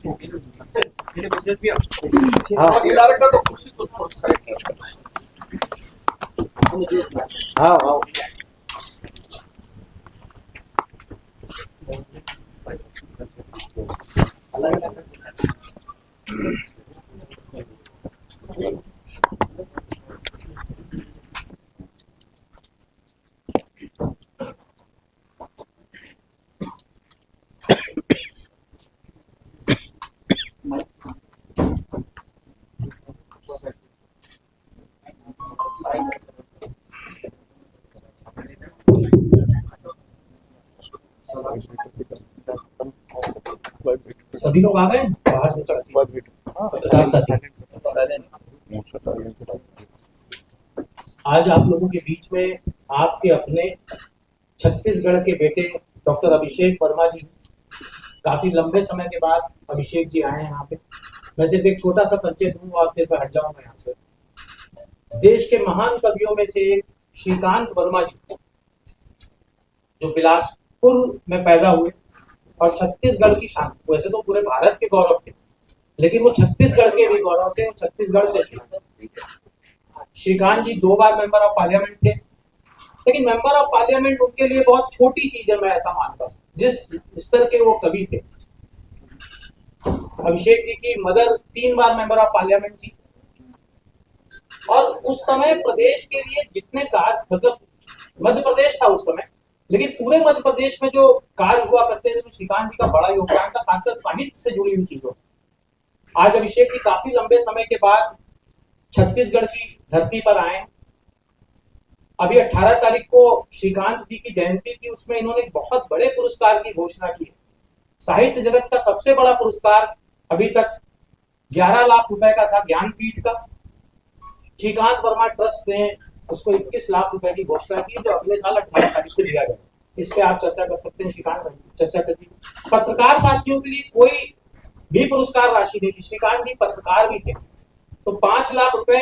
हाँ हाँ सभी लोग आ गए बाहर पत्रकार साथी। आज आप लोगों के बीच में आपके अपने छत्तीसगढ़ के बेटे डॉक्टर अभिषेक वर्मा जी, काफी लंबे समय के बाद अभिषेक जी आए हैं यहाँ पे। मैं सिर्फ एक छोटा सा परिचय दूंगा और फिर हट जाऊंगा यहाँ से। देश के महान कवियों में से एक श्रीकांत वर्मा जी, जो बिलासपुर में पैदा हुए और छत्तीसगढ़ की शान, वैसे तो पूरे भारत के गौरव थे, लेकिन वो छत्तीसगढ़ के भी गौरव थे, वो छत्तीसगढ़ से थे। श्रीकांत जी 2 बार मेंबर ऑफ पार्लियामेंट थे, लेकिन मेंबर ऑफ पार्लियामेंट उनके लिए बहुत छोटी चीज है, मैं ऐसा मानता हूँ, जिस स्तर के वो कवि थे। अभिषेक जी की mother 3 bar member of parliament थी, और उस समय प्रदेश के लिए जितने कार्य, मतलब मध्य प्रदेश था उस समय, लेकिन पूरे मध्य प्रदेश में जो कार्य हुआ करते थे, तो श्रीकांत जी का बड़ा योगदान था, खासकर साहित्य से जुड़ी हुई चीजों। आज अभिषेक जी काफी लंबे समय के बाद छत्तीसगढ़ की धरती पर आए। अभी 18 तारीख को श्रीकांत जी की जयंती थी, उसमें इन्होंने बहुत बड़े पुरस्कार की घोषणा की है। साहित्य जगत का सबसे बड़ा पुरस्कार अभी तक 11 लाख रुपए का था, ज्ञानपीठ का। श्रीकांत वर्मा ट्रस्ट ने उसको 21 लाख रुपए की घोषणा की, जो अगले साल 18 तारीख को दिया गया। इस पे आप चर्चा कर सकते हैं, श्रीकांत चर्चा करिए। पत्रकार साथियों के लिए कोई भी पुरस्कार राशि नहीं थी, श्रीकांत जी पत्रकार भी थे, तो 5 लाख रुपए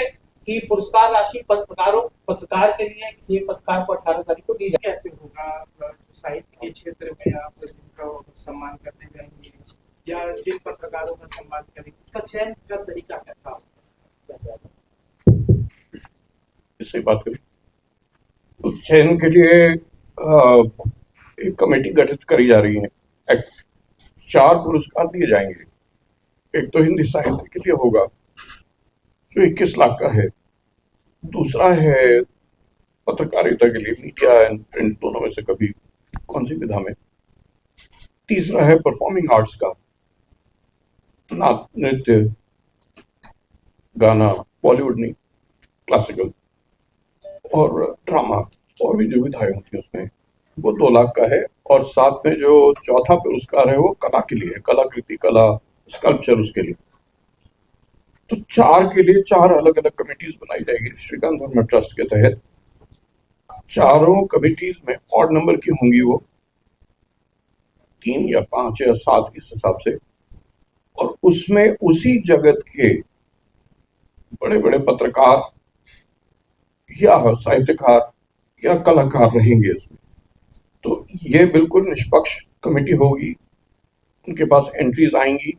की पुरस्कार राशि पत्रकार के लिए किसी एक पत्रकार को 18 तारीख को दी जाए। कैसे होगा? साहित्य के क्षेत्र में आप जिनका सम्मान करने जाएंगे या जिन पत्रकारों का सम्मान करेंगे, उसका चयन का तरीका कैसा होगा? इससे बात करें तो चयन के लिए एक कमेटी गठित करी जा रही है। 4 पुरस्कार दिए जाएंगे। एक तो हिंदी साहित्य के लिए होगा जो 21 लाख का है, दूसरा है पत्रकारिता के लिए, मीडिया एंड प्रिंट दोनों में से कभी कौन सी विधा में, तीसरा है परफॉर्मिंग आर्ट्स का, नाच, नृत्य, गाना, बॉलीवुड नहीं, क्लासिकल और ड्रामा, और भी जो विधाएं होती है उसमें, वो 2 लाख का है। और साथ में जो चौथा पुरस्कार है वो कला के लिए है, कलाकृति, कला, स्कल्पचर, उसके लिए। तो 4 के लिए 4 अलग अलग कमिटीज बनाई जाएगी श्रीकांत वर्मा ट्रस्ट के तहत। चारों कमिटीज में ऑड नंबर की होंगी, वो 3 या 5 या 7 इस हिसाब से, और उसमें उसी जगत के बड़े बड़े पत्रकार या साहित्यकार या कलाकार रहेंगे इसमें। तो ये बिल्कुल निष्पक्ष कमेटी होगी, उनके पास एंट्रीज आएंगी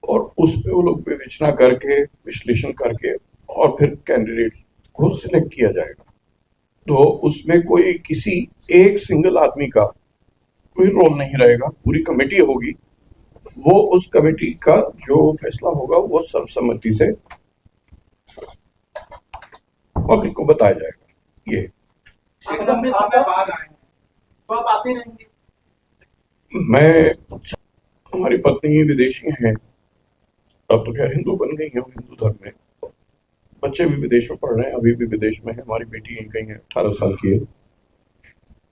और उस पे वो लोग विवेचना करके, विश्लेषण करके, और फिर कैंडिडेट को सिलेक्ट किया जाएगा। तो उसमें कोई किसी एक सिंगल आदमी का कोई रोल नहीं रहेगा, पूरी कमेटी होगी। वो उस कमेटी का जो फैसला होगा वो सर्वसम्मति से पब्लिक को बताया जाएगा। ये लंबे समय बाद आए हैं, तो आप आते रहेंगे? हमारी पत्नी विदेशी हैं, अब तो खैर हिंदू बन गई है, हिंदू धर्म में, बच्चे भी विदेश में पढ़ रहे हैं, अभी भी विदेश में है। हमारी बेटी यहीं कहीं है, 18 साल की है,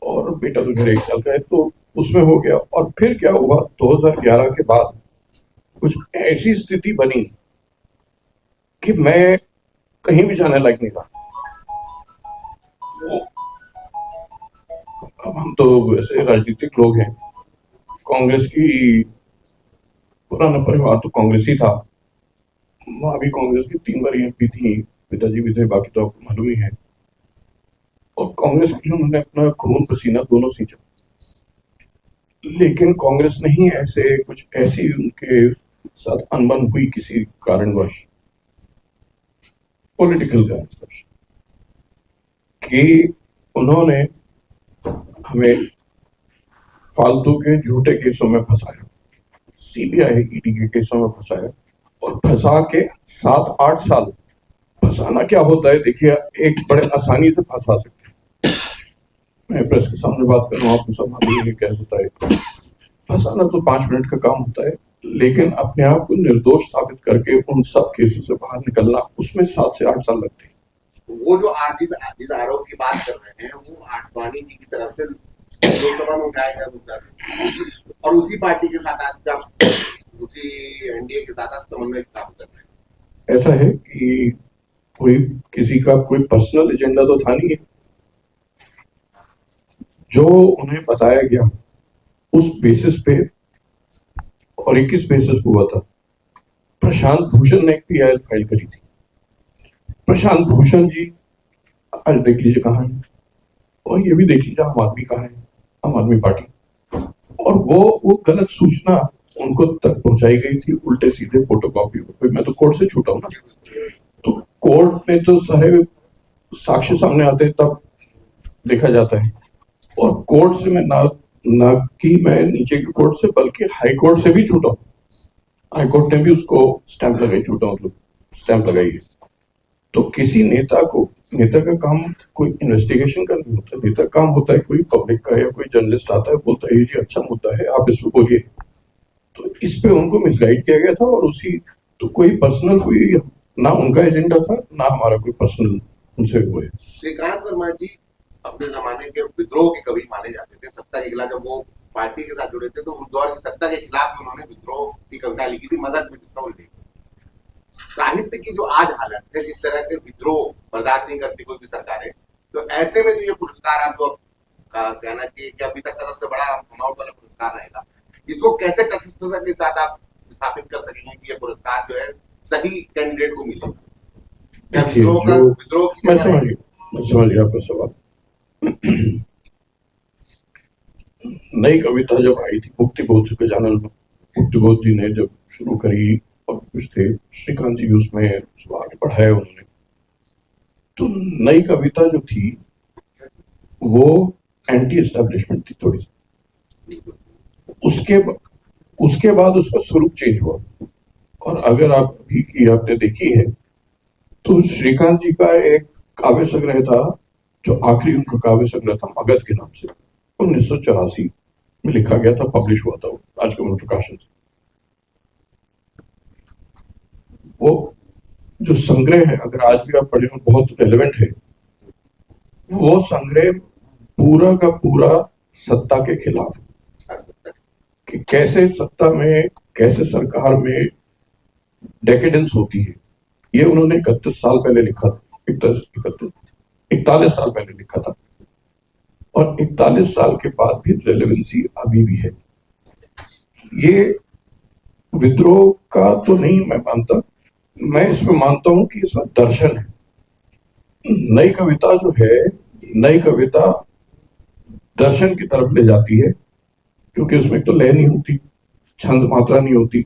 और बेटा तो मेरे 1 साल का है। तो उसमें हो गया। और फिर क्या हुआ, 2011 के बाद कुछ ऐसी स्थिति बनी कि मैं कहीं भी जाने लायक नहीं था। अब हम तो वैसे राजनीतिक लोग हैं, कांग्रेस की पुराना परिवार तो कांग्रेस ही था, माँ भी कांग्रेस की 3 बार एमपी थी, पिताजी भी थे, बाकी तो आपको मालूम ही है। और कांग्रेस के लिए उन्होंने अपना खून पसीना दोनों सींचा, लेकिन कांग्रेस नहीं ऐसे कुछ ऐसी उनके साथ अनबन हुई किसी कारणवश, पॉलिटिकल कारणवश, कि उन्होंने हमें फालतू के झूठे केसों में फंसाया, सीबीआई ईडी के केसों में फंसाया, और फंसा के 7-8 साल। फंसाना क्या होता है देखिए, एक बड़े आसानी से फंसा सकते हैं। मैं प्रेस के सामने बात कर रहा हूँ, आपको सब मालूम है क्या होता है। फंसाना तो 5 मिनट का काम होता है, लेकिन अपने आप को निर्दोष साबित करके उन सब केसों से बाहर निकलना, उसमें 7 से 8 साल लगते हैं। वो जो आज जिस आरोप की बात कर रहे हैं वो आडवाणी जी की तरफ से लोकसभा में उठाया गया मुद्दा है, और उसी पार्टी के साथ आज आप उसी एनडीए के साथ आप समन्वय काम कर रहे हैं। ऐसा है कि कोई किसी का कोई पर्सनल एजेंडा तो था नहीं। जो उन्हें बताया गया उस बेसिस पे, और 21 बेसिस पे हुआ था। प्रशांत भूषण ने एक पीआईएल फाइल करी थी। प्रशांत भूषण जी आज देख लीजिए कहाँ है, और ये भी देख लीजिए आम आदमी कहाँ है, आम आदमी पार्टी। और वो गलत सूचना उनको तक पहुंचाई गई थी, उल्टे सीधे फोटोकॉपी। मैं तो कोर्ट से छूटा हूं ना, तो कोर्ट में तो सारे साक्ष्य सामने आते हैं, तब देखा जाता है। और कोर्ट से मैं ना कि मैं नीचे के कोर्ट से, बल्कि हाई कोर्ट से भी छूटा हूं। हाई कोर्ट ने भी उसको स्टैंप लगाई, छूटा मतलब स्टैंप लगाई है। तो किसी नेता का काम कोई इन्वेस्टिगेशन का नहीं होता। नेता का काम होता है कोई पब्लिक का या कोई जर्नलिस्ट आता है, बोलता है ये जी अच्छा मुद्दा है, आप इसमें बोलिए। तो इस पे उनको मिसगाइड किया गया था, और उसी तो कोई पर्सनल, कोई ना उनका एजेंडा था ना हमारा कोई पर्सनल उनसे हुए। श्रीकांत वर्मा जी अपने जमाने के विद्रोह के कवि माने जाते थे। सत्ता के खिलाफ जब वो पार्टी के साथ जुड़े थे तो उस दौर की सत्ता के खिलाफ उन्होंने विद्रोह की कविता लिखी थी, मगध में जिसका उल्लेख। साहित्य की जो आज हालत है, जिस तरह के विद्रोह बर्दाश्त नहीं करती कोई भी सरकारें, तो ऐसे में जो ये पुरस्कार आपको का कहना चाहिए कि अभी तक का सबसे बड़ा मनोरथ वाला पुरस्कार रहेगा, इसको कैसे तटस्थता के साथ आप स्थापित कर सकेंगे कि ये पुरस्कार जो है सही कैंडिडेट को मिले? मैं समझ गया आपका सवाल। नई कविता जब आई थी मुक्तिबोध के चैनल में, मुक्तिबोध जी ने जब शुरू करी, और कुछ थे श्रीकांत जी उसमें आगे बढ़ाया उन्होंने, तो नई कविता जो थी वो एंटी एस्टेब्लिशमेंट थी थोड़ी सी। उसके बाद उसका स्वरूप चेंज हुआ। और अगर आप भी की आपने देखी है तो श्रीकांत जी का एक काव्य संग्रह था, जो आखिरी उनका काव्य संग्रह था मगध के नाम से, 1984 में लिखा गया था, पब्लिश हुआ था वो राजकमल प्रकाशन से। वो जो संग्रह है, अगर आज भी आप पढ़े तो बहुत रेलेवेंट है। वो संग्रह पूरा का पूरा सत्ता के खिलाफ, कि कैसे सत्ता में, कैसे सरकार में डेकेडेंस होती है, ये उन्होंने 31 साल पहले लिखा था। 41 साल पहले लिखा था, और 41 साल के बाद भी रेलेवेंसी अभी भी है। ये विद्रोह का तो नहीं मैं मानता, मैं इसमें मानता हूं कि इसमें दर्शन है। नई कविता जो है, नई कविता दर्शन की तरफ ले जाती है, क्योंकि उसमें तो लय नहीं होती, छंद मात्रा नहीं होती।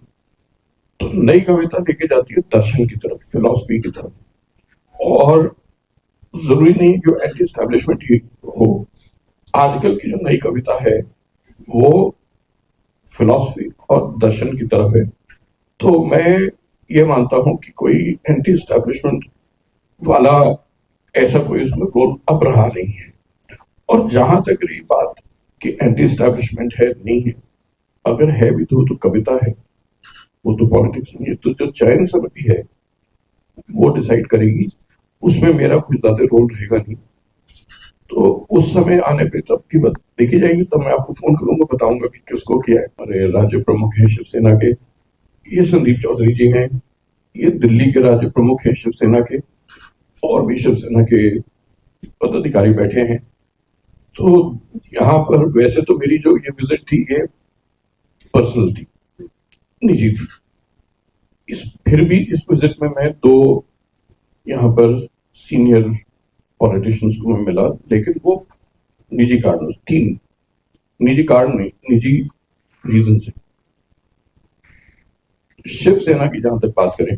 तो नई कविता लेके जाती है दर्शन की तरफ, फिलॉसफी की तरफ। और जरूरी नहीं कि एंटी एस्टैब्लिशमेंट ही हो। आजकल की जो नई कविता है वो फिलॉसफी और दर्शन की तरफ है। तो मैं ये मानता हूं कि कोई एंटी एस्टैब्लिशमेंट वाला ऐसा कोई इसमें रोल अब रहा नहीं है। और जहां तक रही बात कि एंटी एस्टैब्लिशमेंट है नहीं है, अगर है भी तो कविता है, वो तो पॉलिटिक्स नहीं है। तो जो चयन समिति है वो डिसाइड करेगी, उसमें मेरा कोई ज्यादा रोल रहेगा नहीं। तो उस समय आने पे तब की बात देखी जाएगी, तब मैं आपको फोन करूंगा, बताऊंगा कि किसको किया है। अरे राज्य प्रमुख है शिवसेना के, ये संदीप चौधरी जी हैं, ये दिल्ली के राज्य प्रमुख है शिवसेना के, और भी शिवसेना के पदाधिकारी बैठे हैं। तो यहाँ पर वैसे तो मेरी जो ये विजिट थी ये पर्सनल थी, निजी थी। फिर भी इस विजिट में मैं 2 यहाँ पर सीनियर पॉलिटिशियंस को मैं मिला, लेकिन वो निजी कारणों से, 3 निजी कारण नहीं, निजी रीजन से। शिवसेना की जहां तक बात करें,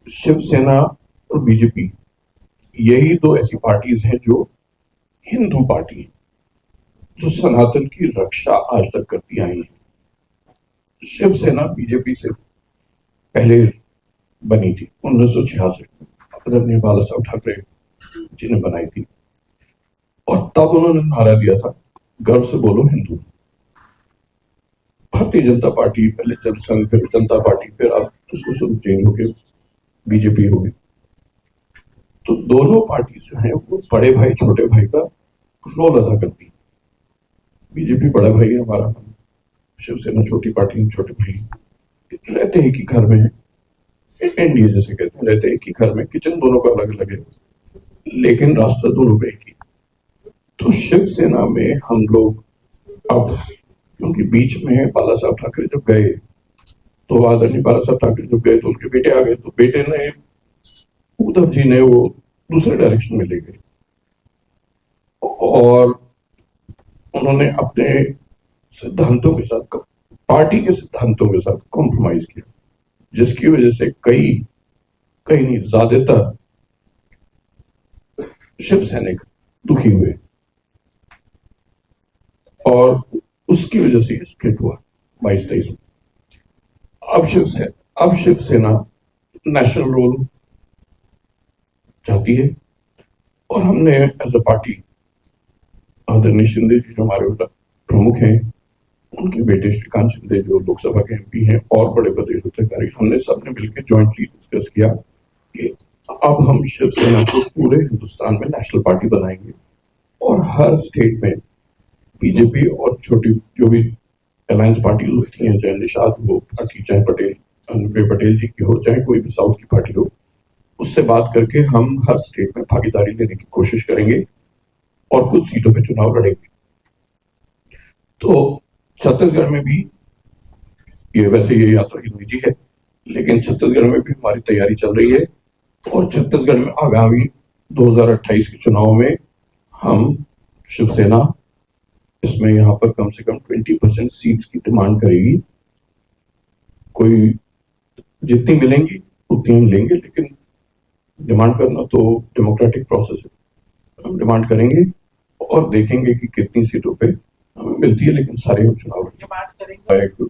शिवसेना और बीजेपी यही दो ऐसी पार्टीज हैं जो हिंदू पार्टी हैं, जो सनातन की रक्षा आज तक करती आई है। शिवसेना बीजेपी से पहले बनी थी 1966 में, आदरणीय बाला साहब ठाकरे जी ने बनाई थी, और तब उन्होंने नारा दिया था, गर्व से बोलो हिंदू। भारतीय जनता पार्टी, पहले जनसंघ, फिर जनता पार्टी, फिर अब उसको शुरू चेंज होके बीजेपी हो गई। तो दोनों पार्टी जो है वो बड़े भाई छोटे भाई का रोल अदा करती है। बीजेपी बड़ा भाई है हमारा, शिवसेना छोटी पार्टी, छोटे भाई रहते एक ही घर में है, एनडीए जैसे कहते हैं, रहते एक ही घर में, किचन दोनों का अलग अलग है, लेकिन रास्ता दोनों का एक ही। तो शिवसेना में हम लोग अब, क्योंकि बीच में बाला साहब ठाकरे जब गए, तो आदरणीय बाला साहब ठाकरे जब गए तो उनके बेटे आ गए, तो बेटे ने, उद्धव जी ने वो दूसरे डायरेक्शन में ले गए और उन्होंने अपने सिद्धांतों के साथ, पार्टी के सिद्धांतों के साथ कॉम्प्रोमाइज किया, जिसकी वजह से कई नहीं, ज्यादातर शिव सैनिक दुखी हुए और उसकी वजह से स्प्लिट हुआ 22-23 में। अब शिवसेना नेशनल रोल चाहती है और हमने एज अ पार्टी, आदरणीय शिंदे जी जो हमारे प्रमुख हैं, उनके बेटे श्रीकांत शिंदे जो लोकसभा के एमपी हैं और बड़े प्रदेश अधिकारी, हमने सबने मिलकर जॉइंटली डिस्कस किया कि अब हम शिवसेना को पूरे हिंदुस्तान में नेशनल पार्टी बनाएंगे और हर स्टेट में बीजेपी और छोटी जो भी अलायंस पार्टी होती हैं, चाहे निषाद हो पार्टी, चाहे पटेल जी की हो, चाहे कोई भी साउथ की पार्टी हो, उससे बात करके हम हर स्टेट में भागीदारी लेने की कोशिश करेंगे और कुछ सीटों पे चुनाव लड़ेंगे। तो छत्तीसगढ़ में भी ये, वैसे ये यात्रा की निजी है, लेकिन छत्तीसगढ़ में भी हमारी तैयारी चल रही है और छत्तीसगढ़ में आगामी 2028 के चुनाव में हम शिवसेना इसमें यहाँ पर कम से कम 20% सीट्स की डिमांड करेगी। कोई जितनी मिलेंगी उतनी हम लेंगे, लेकिन डिमांड करना तो डेमोक्रेटिक प्रोसेस है, हम डिमांड करेंगे और देखेंगे कि कितनी सीटों पे हमें मिलती है, लेकिन सारे हम चुनाव लड़ेंगे। एक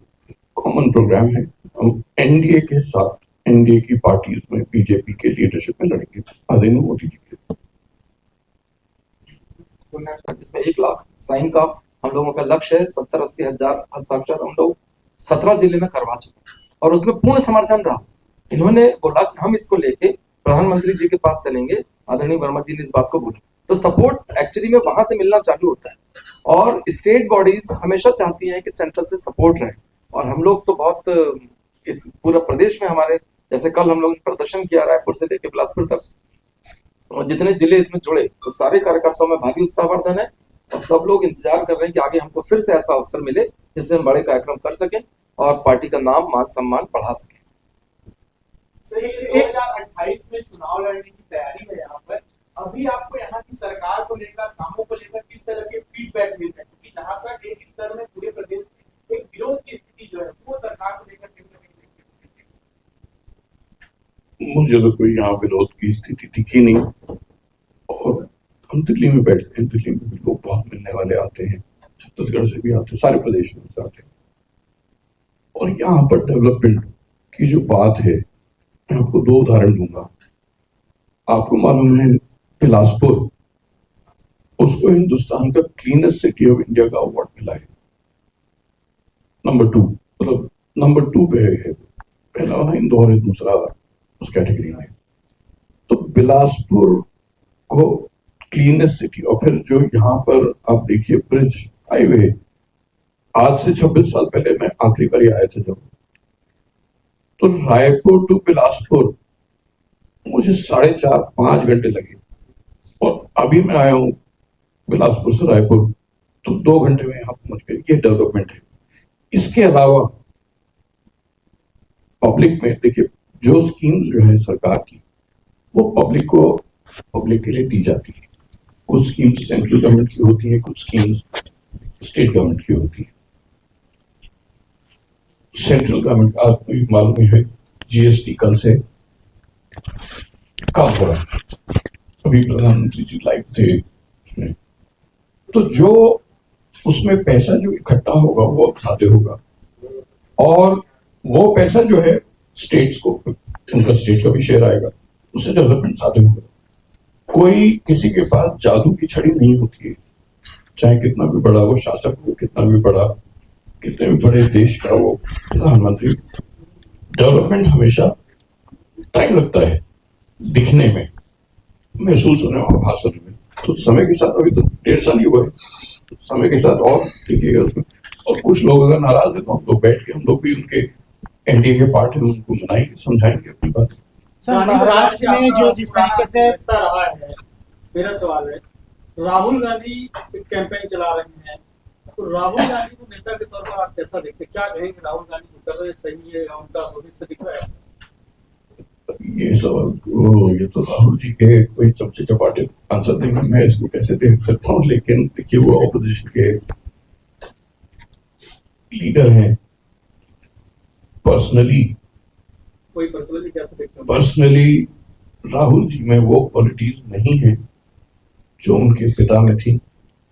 कॉमन प्रोग्राम है, हम एनडीए के साथ, एनडीए की पार्टीज में बीजेपी के लीडरशिप में लड़ेंगे आदरणीय मोदी जी के। जिसमें 1 लाख साइन का हम लोगों का लक्ष्य है। 70-80 हजार हस्ताक्षर हम लोग 17 जिले में करवा चुके और उसमें पूर्ण समर्थन रहा। इन्होंने बोला कि हम इसको लेके प्रधानमंत्री जी के पास चलेंगे, आदरणीय वर्मा जी ने इस बात को बोला, तो सपोर्ट एक्चुअली में वहां से मिलना चालू होता है और स्टेट बॉडीज हमेशा चाहती हैं कि सेंट्रल से सपोर्ट रहे और हम लोग तो बहुत इस पूरा प्रदेश में हमारे, जैसे कल हम लोग ने प्रदर्शन किया रायपुर से लेकर बिलासपुर तक, और जितने जिले इसमें जुड़े तो सारे कार्यकर्ताओं में भारी उत्साहवर्धन है और सब लोग इंतजार कर रहे हैं कि आगे हमको फिर से ऐसा अवसर मिले जिससे हम बड़े कार्यक्रम कर सकें और पार्टी का नाम, मान सम्मान बढ़ा सकें। 2028 में चुनाव लड़ने की तैयारी है यहाँ पर। अभी आपको यहाँ की सरकार को लेकर, कामों को लेकर किस तरह के फीडबैक मिल रहे हैं? क्योंकि जहाँ तक एक स्तर में पूरे प्रदेश में एक विरोध की स्थिति जो है वो सरकार को लेकर कहीं ना कहीं, मुझे तो कोई यहाँ विरोध की स्थिति दिखी नहीं और हम दिल्ली में बैठते हैं, दिल्ली में भी लोग बहुत मिलने वाले आते हैं, छत्तीसगढ़ से भी आते हैं, सारे प्रदेशों से आते हैं और यहाँ पर डेवलपमेंट की जो बात है, मैं आपको 2 उदाहरण दूंगा। आपको मालूम है बिलासपुर, उसको हिंदुस्तान का क्लीनेस्ट सिटी ऑफ इंडिया का अवार्ड मिला है, नंबर 2, मतलब नंबर 2 पे है, पहला वाला इंदौर है, दूसरा उस कैटेगरी में। तो बिलासपुर को क्लीनेस्ट सिटी, और फिर जो यहाँ पर आप देखिए ब्रिज, हाईवे, आज से 26 साल पहले मैं आखिरी बार आया था जब, तो रायपुर टू बिलासपुर मुझे 4.5-5 घंटे लगे और अभी मैं आया हूं बिलासपुर से रायपुर तो 2 घंटे में यहाँ पहुंच गए। ये डेवलपमेंट है। इसके अलावा पब्लिक में देखिए, जो स्कीम्स जो है सरकार की, वो पब्लिक के लिए दी जाती है। कुछ स्कीम्स सेंट्रल गवर्नमेंट की होती है, कुछ स्कीम्स स्टेट गवर्नमेंट की होती है। सेंट्रल गवर्नमेंट का आपको भी मालूम ही है, जीएसटी कल से कम हो रहा है। अभी प्रधानमंत्री जी लाइव थे उसमें। तो जो उसमें पैसा जो इकट्ठा होगा वो अब ज्यादा होगा, और वो पैसा जो है स्टेट्स को, उनका स्टेट का भी शेयर आएगा, उससे डेवलपमेंट ज्यादा होगा। कोई किसी के पास जादू की छड़ी नहीं होती है, चाहे कितना भी बड़ा वो शासक हो, कितना भी बड़े देश का वो प्रधानमंत्री। डेवलपमेंट हमेशा टाइम लगता है दिखने में, महसूस होने में, आभास होने में। तो समय के साथ, अभी तो 1.5 साल ही हुआ है, तो समय के साथ और देखिएगा उसमें। और कुछ लोग अगर नाराज है तो हम लोग बैठ के, हम लोग भी उनके एनडीए के पार्ट हैं, उनको मनाएंगे, समझाएंगे अपनी बात। सर, महाराष्ट्र में जो जिस तरीके से रिश्ता रहा है, मेरा सवाल है, राहुल गांधी एक कैंपेन चला रहे हैं, तो राहुल गांधी को नेता के तौर पर आप कैसा देखते हैं? क्या कहेंगे, राहुल गांधी जो कर रहे हैं सही है, उनका भविष्य दिख रहा है? ये सवाल ये तो राहुल जी के कोई चमचे चपाटे आंसर देंगे, मैं इसको कैसे देख सकता हूँ। लेकिन देखिए, वो ऑपोजिशन के लीडर हैं। पर्सनली कैसे देखते हैं? पर्सनली राहुल जी में वो क्वालिटीज नहीं है जो उनके पिता में थी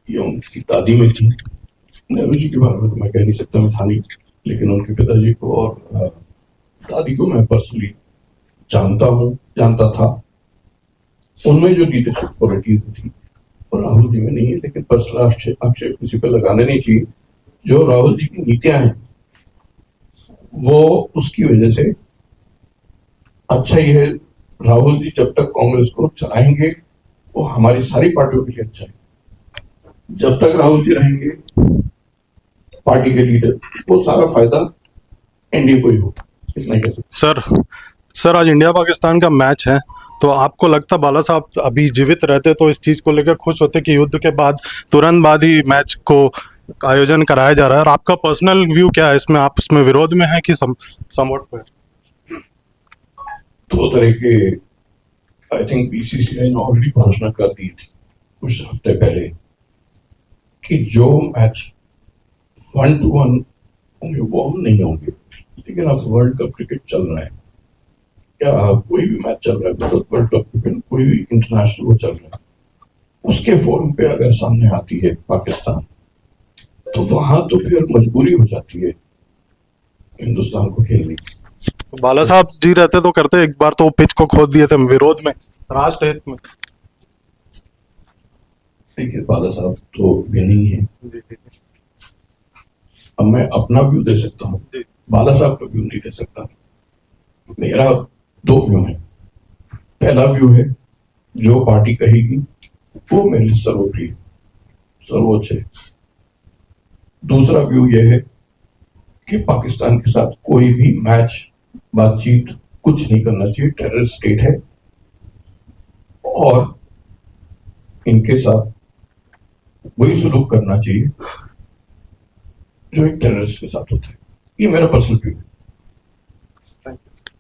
या उनकी दादी में थी। नेहरू जी के बारे में तो मैं कह नहीं सकता, मैं था नहीं, लेकिन उनके पिताजी को और दादी को मैं पर्सनली जानता था। उनमें जो लीडरशिप क्वालिटीज थी वो राहुल जी में नहीं है। लेकिन पर्सनल आक्षेप किसी पर लगाने नहीं चाहिए। जो राहुल जी की नीतियां हैं वो उसकी वजह से अच्छा ही है। राहुल जी जब तक कांग्रेस को चलाएंगे वो हमारी सारी पार्टियों के लिए अच्छा है। जब तक राहुल जी रहेंगे पार्टी के लीडर, वो सारा फायदा एनडीए को ही होगा, इतना कह सकते। सर आज इंडिया पाकिस्तान का मैच है, तो आपको लगता बाला साहब अभी जीवित रहते तो इस चीज को लेकर खुश होते कि युद्ध के बाद तुरंत बाद ही मैच को आयोजन कराया जा रहा है? और आपका पर्सनल व्यू क्या है इसमें? आप इसमें विरोध में है कि समवोट पे? दो तरह के, आई थिंक बीसीसीआई ने ऑलरेडी घोषणा कर दी थी कुछ हफ्ते पहले कि जो मैच 1-1 होंगे वो हम नहीं होंगे। लेकिन अब वर्ल्ड कप क्रिकेट चल रहा है, या कोई भी मैच चल रहा है, वर्ल्ड कप क्रिकेट कोई भी इंटरनेशनल वो चल रहा है, उसके फोरम पे अगर सामने आती है पाकिस्तान, तो वहां तो फिर मजबूरी हो जाती है हिंदुस्तान को खेलने की। बाला साहब जी रहते तो करते, एक बार तो पिच को खोद दिए थे विरोध में, राष्ट्र हित में। देखिए, बाला साहब तो भी नहीं है। अब मैं अपना व्यू दे सकता हूँ, बाला साहब का व्यू नहीं दे सकता। मेरा 2 व्यू है। पहला व्यू है जो पार्टी कहेगी वो मेरे लिए सर्वोच्च है। दूसरा व्यू यह है कि पाकिस्तान के साथ कोई भी मैच, बातचीत कुछ नहीं करना चाहिए। टेररिस्ट स्टेट है और इनके साथ वही सलूक करना चाहिए जो एक टेररिस्ट के साथ होता है। ये मेरा पर्सनल व्यू है।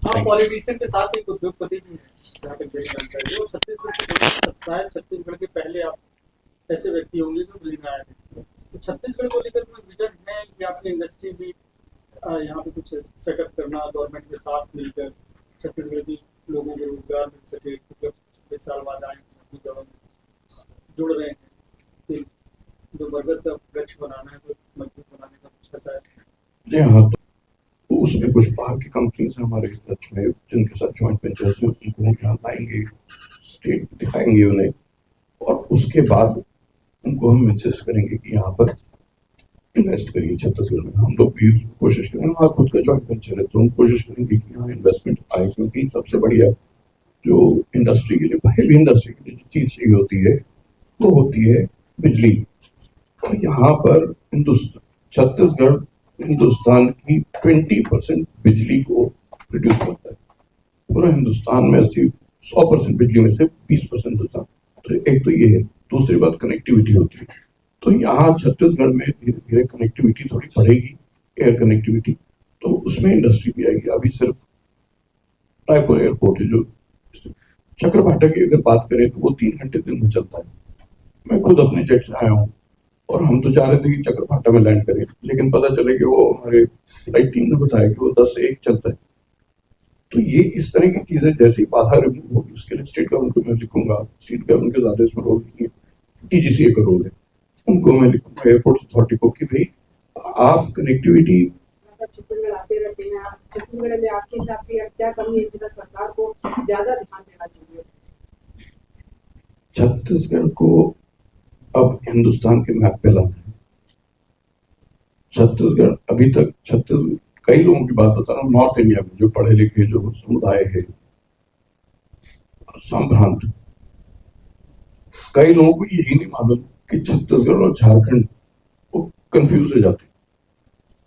आप पॉलिटिशियन के साथ एक उद्योगपति भी हैं, जहाँ तक मेरी जानकारी है, वो छत्तीसगढ़ के पहले आप ऐसे व्यक्ति होंगे जो दिल्ली में आए थे। तो छत्तीसगढ़ को लेकर कोई विजन है कि आपकी इंडस्ट्री भी यहाँ पे कुछ सेटअप करना, गवर्नमेंट के साथ मिलकर छत्तीसगढ़ के लोगों को रोजगार मिल सके? 26 साल बाद आए जुड़ रहे हैं, फिर जो बरगद का वृक्ष बनाना है, तो मजबूत बनाने का कुछ ऐसा है? जी हाँ, तो उसमें कुछ बाहर की कंपनीज हैं हमारे टच में, जिनके साथ जॉइंट वेंचर्स हैं, उनको हम यहाँ लाएंगे, स्टेट दिखाएंगे उन्हें, और उसके बाद उनको हम इंसिस्ट करेंगे कि यहाँ पर इन्वेस्ट करिए छत्तीसगढ़ में। हम लोग भी कोशिश करेंगे, हमारा खुद का जॉइंट वेंचर है तो हम कोशिश करेंगे कि यहाँ इन्वेस्टमेंट आए, क्योंकि सबसे बढ़िया जो इंडस्ट्री के लिए, हेवी इंडस्ट्री के लिए जो चीज़ चाहिए होती है वो होती है बिजली। और यहाँ पर छत्तीसगढ़ हिंदुस्तान की 20% बिजली को प्रोड्यूस करता है। पूरा हिंदुस्तान में 100% बिजली में से 20% हिंदुस्तान। तो एक तो ये है। दूसरी बात कनेक्टिविटी होती है, तो यहाँ छत्तीसगढ़ में धीरे धीरे कनेक्टिविटी थोड़ी बढ़ेगी, एयर कनेक्टिविटी, तो उसमें इंडस्ट्री भी आएगी। अभी सिर्फ रायपुर एयरपोर्ट है, जो चक्रभाटा की अगर बात करें तो वो 3 घंटे दिन में चलता है। मैं खुद अपने जेट से आया हूँ, और हम तो चाह रहे थे कि चक्रभाटा में लैंड करें, लेकिन पता चले कि वो हमारे फ्लाइट टीम ने बताया कि वो 10 से 1 चलता है। तो ये इस तरह की चीजें जैसी बाधा रिमूव होगी उसके लिए स्टेट गवर्नमेंट को मैं लिखूंगा, स्टेट गवर्नमेंट के ज्यादा इसमें रोल नहीं है, TGCA का रोल है, उनको मैं लिखूंगा एयरपोर्ट अथॉरिटी को कि भाई आप कनेक्टिविटी मतलब छत्तीसगढ़ आते रहते हैं, छत्तीसगढ़ में आपके हिसाब से क्या कमी है जिसका सरकार को ज्यादा ध्यान देना चाहिए? छत्तीसगढ़ को अब हिंदुस्तान के मैप पे लाना है। छत्तीसगढ़ अभी तक कई लोगों की बात बता रहा हूँ, नॉर्थ इंडिया में जो पढ़े लिखे जो समुदाय है संभ्रांत, कई लोगों को यही नहीं मालूम कि छत्तीसगढ़ और झारखंड वो कंफ्यूज हो जाते।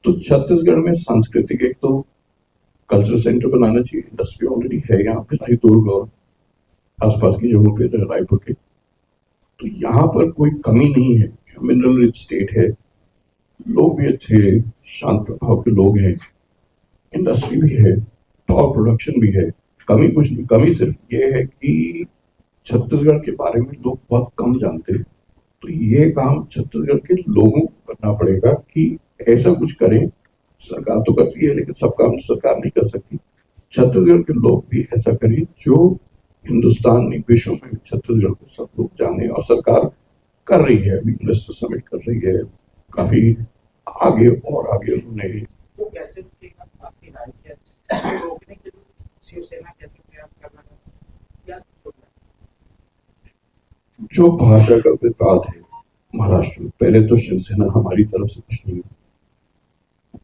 तो छत्तीसगढ़ में सांस्कृतिक एक तो कल्चर सेंटर बनाना चाहिए, इंडस्ट्री ऑलरेडी है यहाँ पे दुर्ग और आसपास की जगहों पे, रायपुर के, तो यहाँ पर कोई कमी नहीं है, मिनरल रिच स्टेट है, लोग भी अच्छे शांत प्रभाव के लोग हैं, इंडस्ट्री भी है, पावर प्रोडक्शन भी है, कमी कुछ नहीं। कमी सिर्फ ये है कि छत्तीसगढ़ के बारे में लोग बहुत कम जानते हैं, तो ये काम छत्तीसगढ़ के लोगों को करना पड़ेगा कि ऐसा कुछ करें। सरकार तो करती है लेकिन सब काम सरकार नहीं कर सकती, छत्तीसगढ़ के लोग भी ऐसा करें जो हिंदुस्तान नहीं विश्व में छत्तीसगढ़ को सब लोग जाने, और सरकार कर रही है, अभी इन्वेस्टर समिट कर रही है, काफी आगे और आगे उन्होंने। वो कैसे रुकेगा आपकी राय क्या? रोकने के लिए शिवसेना कैसे प्रयास करना है या छोड़ना? जो भाषा का विवाद है महाराष्ट्र में, पहले तो शिवसेना हमारी तरफ से कुछ नहीं,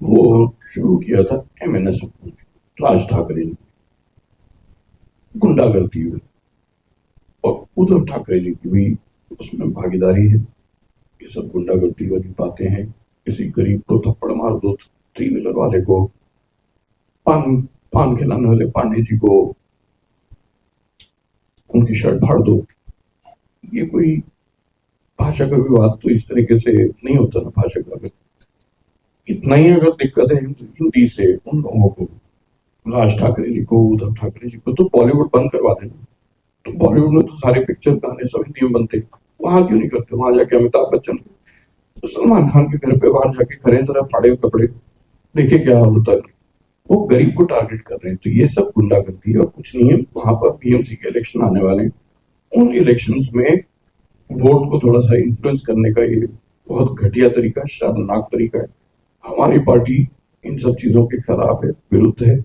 वो शुरू किया था MNS ने, राज ठाकरे ने, गुंडागर्दी हुई, और उद्धव ठाकरे जी की भी उसमें भागीदारी है। ये सब गुंडागर्दी वाली बातें हैं, किसी गरीब को थप्पड़ मार दो, 3 व्हीलर वाले को, पान खिलाने वाले पांडे जी को उनकी शर्ट फाड़ दो, ये कोई भाषा का विवाद तो इस तरीके से नहीं होता ना। भाषा का इतना ही अगर दिक्कत है हिंदी से उन लोगों को, राज ठाकरे जी को, उद्धव ठाकरे जी को, तो बॉलीवुड बंद करवा देना। तो बॉलीवुड में तो सारे पिक्चर गाने सब हिंदी में बनते, वहां क्यों नहीं करते? वहां जाके अमिताभ बच्चन तो सलमान खान के घर पे बाहर जाके खड़े जरा फाड़े कपड़े, देखिए क्या हाल होता है। वो गरीब को टारगेट कर रहे हैं, तो ये सब गुंडागर्दी है और कुछ नहीं है। वहां पर BMC के इलेक्शन आने वाले हैं, उन इलेक्शंस में वोट को थोड़ा सा इन्फ्लुएंस करने का ये बहुत घटिया तरीका, शर्मनाक तरीका है। हमारी पार्टी इन सब चीजों के खिलाफ है, विरुद्ध है।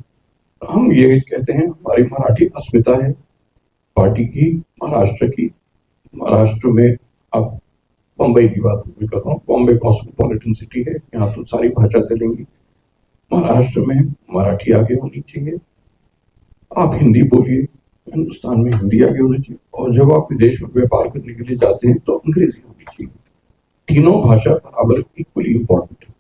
हम ये कहते हैं, हमारी मराठी अस्मिता है पार्टी की, महाराष्ट्र की। महाराष्ट्र में अब बम्बई की बात मैं कर रहा हूँ, बॉम्बे कॉस्मोपॉलिटन सिटी है, यहाँ तो सारी भाषा चलेंगी। महाराष्ट्र में मराठी आगे होनी चाहिए, आप हिंदी बोलिए, हिंदुस्तान में हिंदी आगे होनी चाहिए, और जब आप विदेश में व्यापार करने के लिए जाते हैं तो अंग्रेजी होनी चाहिए। तीनों भाषा बराबर इक्वली इम्पोर्टेंट है।